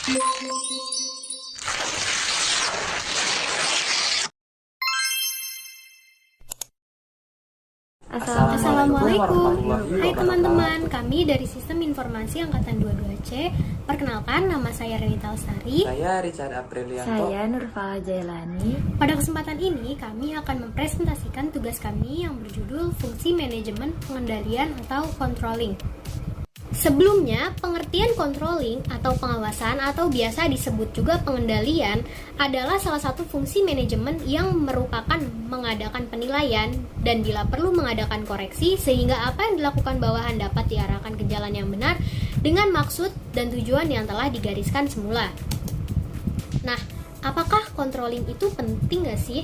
Assalamualaikum. Hai teman-teman, kami dari Sistem Informasi Angkatan 22C. Perkenalkan, nama saya Renita Lestari. Saya Richard Aprilianto. Saya Nurfala Jailani. Pada kesempatan ini, kami akan mempresentasikan tugas kami yang berjudul Fungsi Manajemen Pengendalian atau Controlling. Sebelumnya, pengertian controlling atau pengawasan atau biasa disebut juga pengendalian adalah salah satu fungsi manajemen yang merupakan mengadakan penilaian dan bila perlu mengadakan koreksi sehingga apa yang dilakukan bawahan dapat diarahkan ke jalan yang benar dengan maksud dan tujuan yang telah digariskan semula. Nah, apakah controlling itu penting gak sih?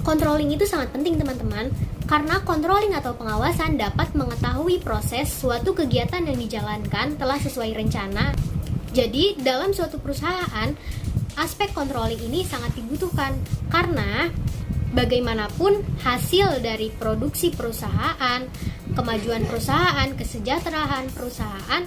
Controlling itu sangat penting teman-teman, karena controlling atau pengawasan dapat mengetahui proses suatu kegiatan yang dijalankan telah sesuai rencana. Jadi, dalam suatu perusahaan, aspek controlling ini sangat dibutuhkan karena bagaimanapun hasil dari produksi perusahaan, kemajuan perusahaan, kesejahteraan perusahaan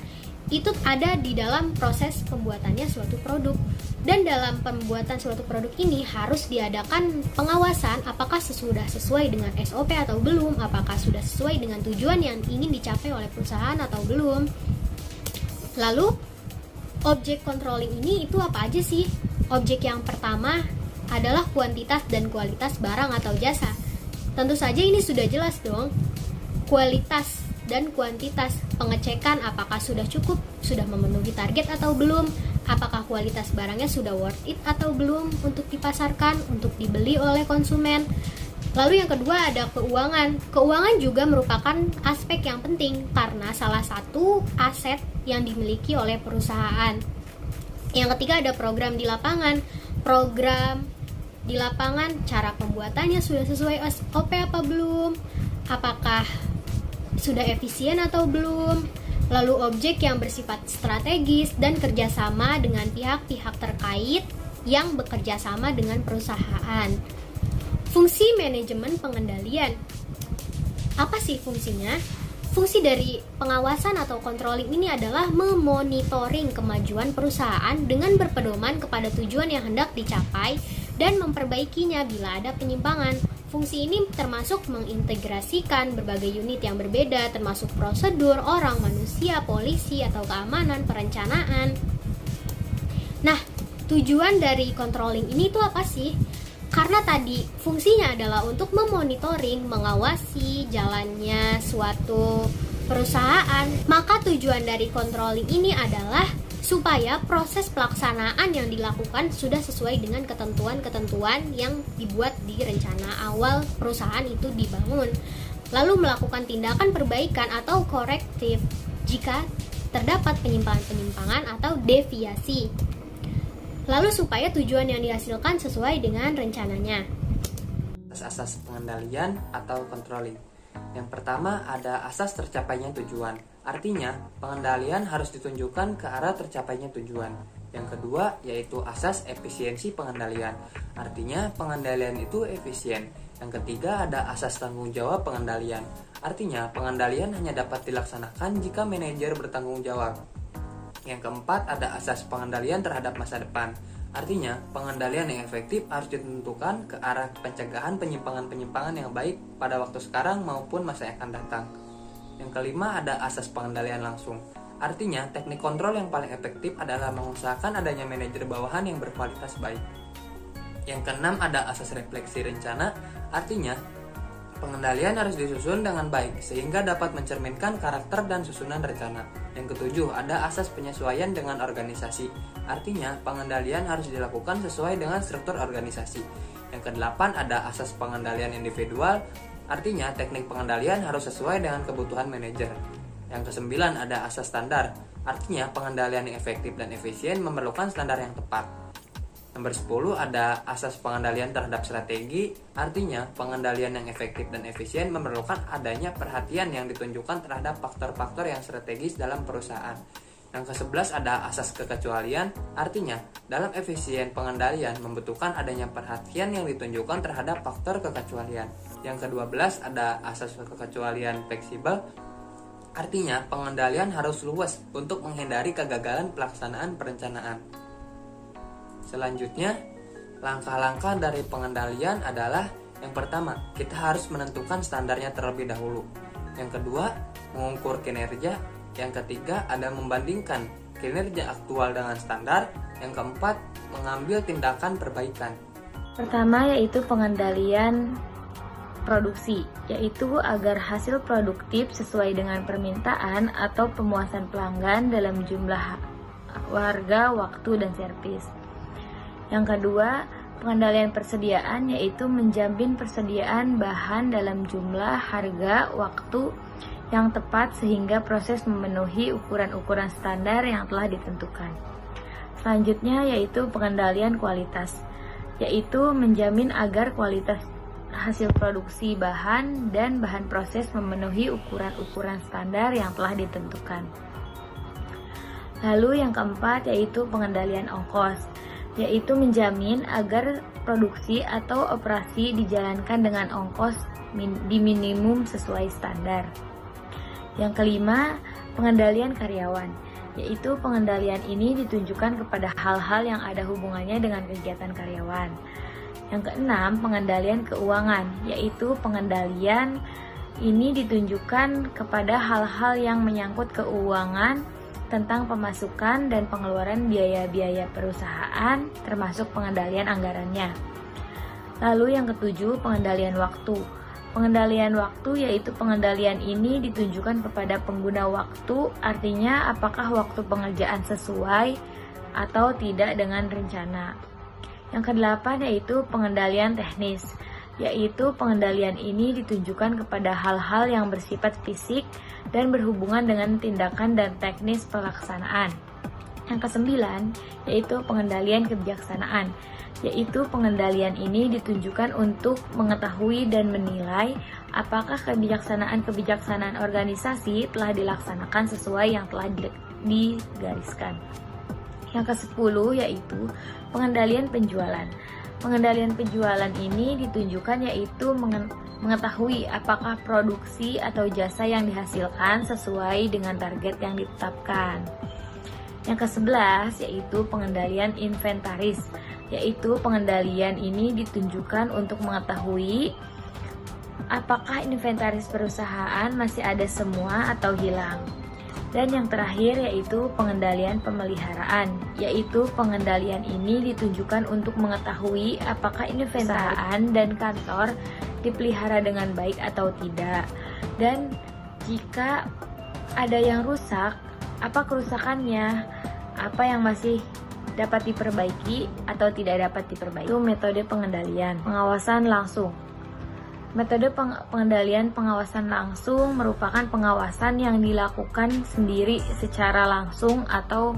itu ada di dalam proses pembuatannya suatu produk. Dan dalam pembuatan suatu produk ini harus diadakan pengawasan apakah sudah sesuai dengan SOP atau belum, apakah sudah sesuai dengan tujuan yang ingin dicapai oleh perusahaan atau belum. Lalu, objek controlling ini itu apa aja sih? Objek yang pertama adalah kuantitas dan kualitas barang atau jasa. Tentu saja ini sudah jelas dong. Kualitas dan kuantitas, pengecekan apakah sudah cukup, sudah memenuhi target atau belum, apakah kualitas barangnya sudah worth it atau belum untuk dipasarkan, untuk dibeli oleh konsumen. Lalu yang kedua ada keuangan. Keuangan juga merupakan aspek yang penting karena salah satu aset yang dimiliki oleh perusahaan. Yang ketiga ada program di lapangan. Program di lapangan, cara pembuatannya sudah sesuai SOP apa belum, apakah sudah efisien atau belum. Lalu objek yang bersifat strategis dan kerjasama dengan pihak-pihak terkait yang bekerja sama dengan perusahaan. Fungsi manajemen pengendalian. Apa sih fungsinya? Fungsi dari pengawasan atau controlling ini adalah memonitoring kemajuan perusahaan dengan berpedoman kepada tujuan yang hendak dicapai dan memperbaikinya bila ada penyimpangan. Fungsi ini termasuk mengintegrasikan berbagai unit yang berbeda, termasuk prosedur, orang, manusia, polisi, atau keamanan, perencanaan. Nah, tujuan dari controlling ini itu apa sih? Karena tadi fungsinya adalah untuk memonitoring, mengawasi jalannya suatu perusahaan, maka tujuan dari controlling ini adalah supaya proses pelaksanaan yang dilakukan sudah sesuai dengan ketentuan-ketentuan yang dibuat di rencana awal perusahaan itu dibangun. Lalu melakukan tindakan perbaikan atau korektif jika terdapat penyimpangan-penyimpangan atau deviasi. Lalu supaya tujuan yang dihasilkan sesuai dengan rencananya. Asas pengendalian atau controlling. Yang pertama ada asas tercapainya tujuan. Artinya, pengendalian harus ditunjukkan ke arah tercapainya tujuan. Yang kedua, yaitu asas efisiensi pengendalian. Artinya, pengendalian itu efisien. Yang ketiga, ada asas tanggung jawab pengendalian. Artinya, pengendalian hanya dapat dilaksanakan jika manajer bertanggung jawab. Yang keempat, ada asas pengendalian terhadap masa depan. Artinya, pengendalian yang efektif harus ditentukan ke arah pencegahan penyimpangan-penyimpangan yang baik pada waktu sekarang maupun masa yang akan datang. Yang kelima ada asas pengendalian langsung. Artinya, teknik kontrol yang paling efektif adalah mengusahakan adanya manajer bawahan yang berkualitas baik. Yang keenam ada asas refleksi rencana. Artinya, pengendalian harus disusun dengan baik sehingga dapat mencerminkan karakter dan susunan rencana. Yang ketujuh ada asas penyesuaian dengan organisasi. Artinya, pengendalian harus dilakukan sesuai dengan struktur organisasi. Yang kedelapan ada asas pengendalian individual. Artinya, teknik pengendalian harus sesuai dengan kebutuhan manajer. Yang kesembilan ada asas standar. Artinya, pengendalian yang efektif dan efisien memerlukan standar yang tepat. Nomor 10 ada asas pengendalian terhadap strategi. Artinya, pengendalian yang efektif dan efisien memerlukan adanya perhatian yang ditunjukkan terhadap faktor-faktor yang strategis dalam perusahaan. Yang ke-11 ada asas kekecualian. Artinya, dalam efisien pengendalian membutuhkan adanya perhatian yang ditunjukkan terhadap faktor kekecualian. Yang ke-12 ada asas kekecualian fleksibel. Artinya, pengendalian harus luas untuk menghindari kegagalan pelaksanaan perencanaan. Selanjutnya, langkah-langkah dari pengendalian adalah yang pertama, kita harus menentukan standarnya terlebih dahulu. Yang kedua, mengukur kinerja. Yang ketiga, ada membandingkan kinerja aktual dengan standar. Yang keempat, mengambil tindakan perbaikan. Pertama yaitu pengendalian produksi, yaitu agar hasil produktif sesuai dengan permintaan atau pemuasan pelanggan dalam jumlah harga, waktu, dan servis. Yang kedua, pengendalian persediaan, yaitu menjamin persediaan bahan dalam jumlah, harga, waktu yang tepat sehingga proses memenuhi ukuran-ukuran standar yang telah ditentukan. Selanjutnya yaitu pengendalian kualitas, yaitu menjamin agar kualitas hasil produksi bahan dan bahan proses memenuhi ukuran-ukuran standar yang telah ditentukan. Lalu yang keempat yaitu pengendalian ongkos, yaitu menjamin agar produksi atau operasi dijalankan dengan ongkos di minimum sesuai standar. Yang kelima, pengendalian karyawan, yaitu pengendalian ini ditunjukkan kepada hal-hal yang ada hubungannya dengan kegiatan karyawan. Yang keenam, pengendalian keuangan, yaitu pengendalian ini ditunjukkan kepada hal-hal yang menyangkut keuangan tentang pemasukan dan pengeluaran biaya-biaya perusahaan, termasuk pengendalian anggarannya. Lalu yang ketujuh, pengendalian waktu. Pengendalian waktu yaitu pengendalian ini ditunjukkan kepada pengguna waktu, artinya apakah waktu pengerjaan sesuai atau tidak dengan rencana. Yang kedelapan yaitu pengendalian teknis, yaitu pengendalian ini ditunjukkan kepada hal-hal yang bersifat fisik dan berhubungan dengan tindakan dan teknis pelaksanaan. Yang kesembilan yaitu pengendalian kebijaksanaan, yaitu pengendalian ini ditunjukkan untuk mengetahui dan menilai apakah kebijaksanaan organisasi telah dilaksanakan sesuai yang telah digariskan. Yang ke-10 yaitu pengendalian penjualan. Pengendalian penjualan ini ditunjukkan yaitu mengetahui apakah produksi atau jasa yang dihasilkan sesuai dengan target yang ditetapkan. Yang ke-11 yaitu pengendalian inventaris, yaitu pengendalian ini ditunjukkan untuk mengetahui apakah inventaris perusahaan masih ada semua atau hilang. Dan yang terakhir yaitu pengendalian pemeliharaan, yaitu pengendalian ini ditunjukkan untuk mengetahui apakah inventaris dan kantor dipelihara dengan baik atau tidak. Dan jika ada yang rusak, apa kerusakannya, apa yang masih dapat diperbaiki atau tidak dapat diperbaiki. Itu metode pengendalian. Pengawasan langsung. Metode pengendalian pengawasan langsung merupakan pengawasan yang dilakukan sendiri secara langsung atau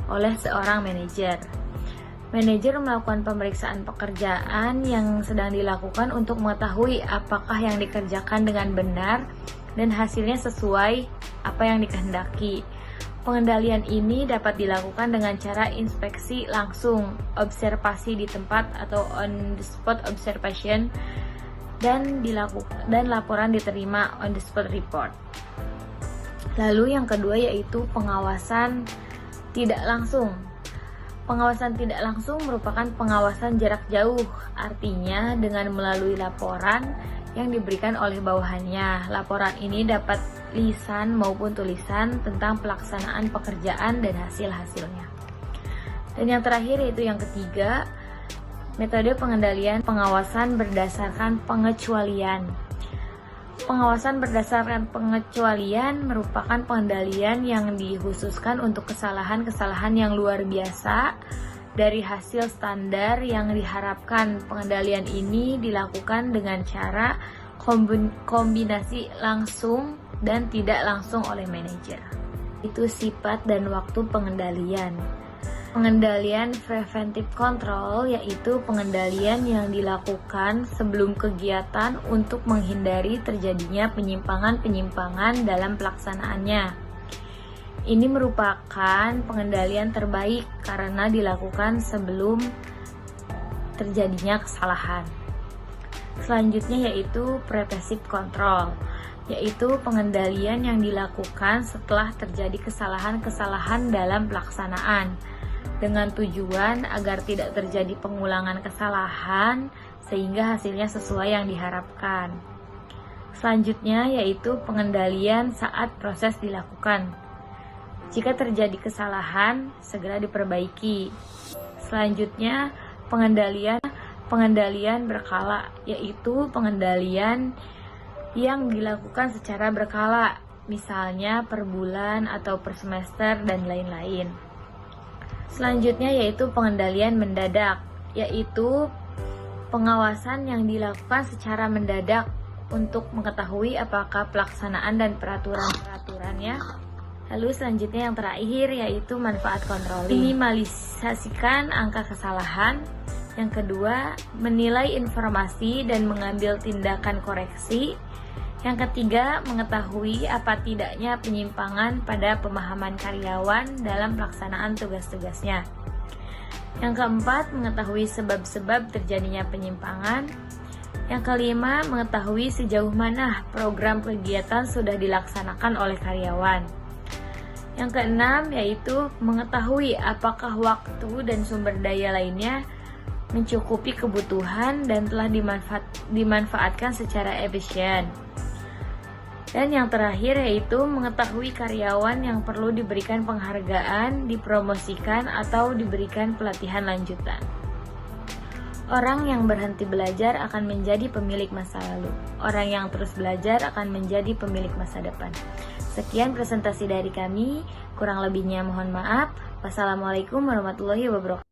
oleh seorang manajer. Manajer melakukan pemeriksaan pekerjaan yang sedang dilakukan untuk mengetahui apakah yang dikerjakan dengan benar dan hasilnya sesuai apa yang dikehendaki. Pengendalian ini dapat dilakukan dengan cara inspeksi langsung, observasi di tempat atau on the spot observation, dan laporan diterima on the spot report. Lalu yang kedua yaitu pengawasan tidak langsung. Pengawasan tidak langsung merupakan pengawasan jarak jauh, artinya dengan melalui laporan yang diberikan oleh bawahannya. Laporan ini dapat lisan maupun tulisan tentang pelaksanaan pekerjaan dan hasil-hasilnya. Dan yang terakhir yaitu yang ketiga, metode pengendalian pengawasan berdasarkan pengecualian. Pengawasan berdasarkan pengecualian merupakan pengendalian yang dikhususkan untuk kesalahan-kesalahan yang luar biasa dari hasil standar yang diharapkan. Pengendalian ini dilakukan dengan cara kombinasi langsung dan tidak langsung oleh manajer. Itu sifat dan waktu pengendalian. Pengendalian preventive control yaitu pengendalian yang dilakukan sebelum kegiatan untuk menghindari terjadinya penyimpangan-penyimpangan dalam pelaksanaannya. Ini merupakan pengendalian terbaik karena dilakukan sebelum terjadinya kesalahan. Selanjutnya yaitu preventive control, yaitu pengendalian yang dilakukan setelah terjadi kesalahan-kesalahan dalam pelaksanaan. dengan tujuan agar tidak terjadi pengulangan kesalahan sehingga hasilnya sesuai yang diharapkan. Selanjutnya yaitu pengendalian saat proses dilakukan. Jika terjadi kesalahan, segera diperbaiki. Selanjutnya, pengendalian berkala, yaitu pengendalian yang dilakukan secara berkala, misalnya per bulan atau per semester dan lain-lain. Selanjutnya yaitu pengendalian mendadak, yaitu pengawasan yang dilakukan secara mendadak untuk mengetahui apakah pelaksanaan dan peraturan-peraturannya. Lalu selanjutnya yang terakhir yaitu manfaat controlling, minimalisasikan angka kesalahan. Yang kedua, menilai informasi dan mengambil tindakan koreksi. Yang ketiga, mengetahui apa tidaknya penyimpangan pada pemahaman karyawan dalam pelaksanaan tugas-tugasnya. Yang keempat, mengetahui sebab-sebab terjadinya penyimpangan. Yang kelima, mengetahui sejauh mana program kegiatan sudah dilaksanakan oleh karyawan. Yang keenam, yaitu mengetahui apakah waktu dan sumber daya lainnya mencukupi kebutuhan dan telah dimanfaatkan secara efisien. Dan yang terakhir yaitu mengetahui karyawan yang perlu diberikan penghargaan, dipromosikan, atau diberikan pelatihan lanjutan. Orang yang berhenti belajar akan menjadi pemilik masa lalu. Orang yang terus belajar akan menjadi pemilik masa depan. Sekian presentasi dari kami, kurang lebihnya mohon maaf. Wassalamualaikum warahmatullahi wabarakatuh.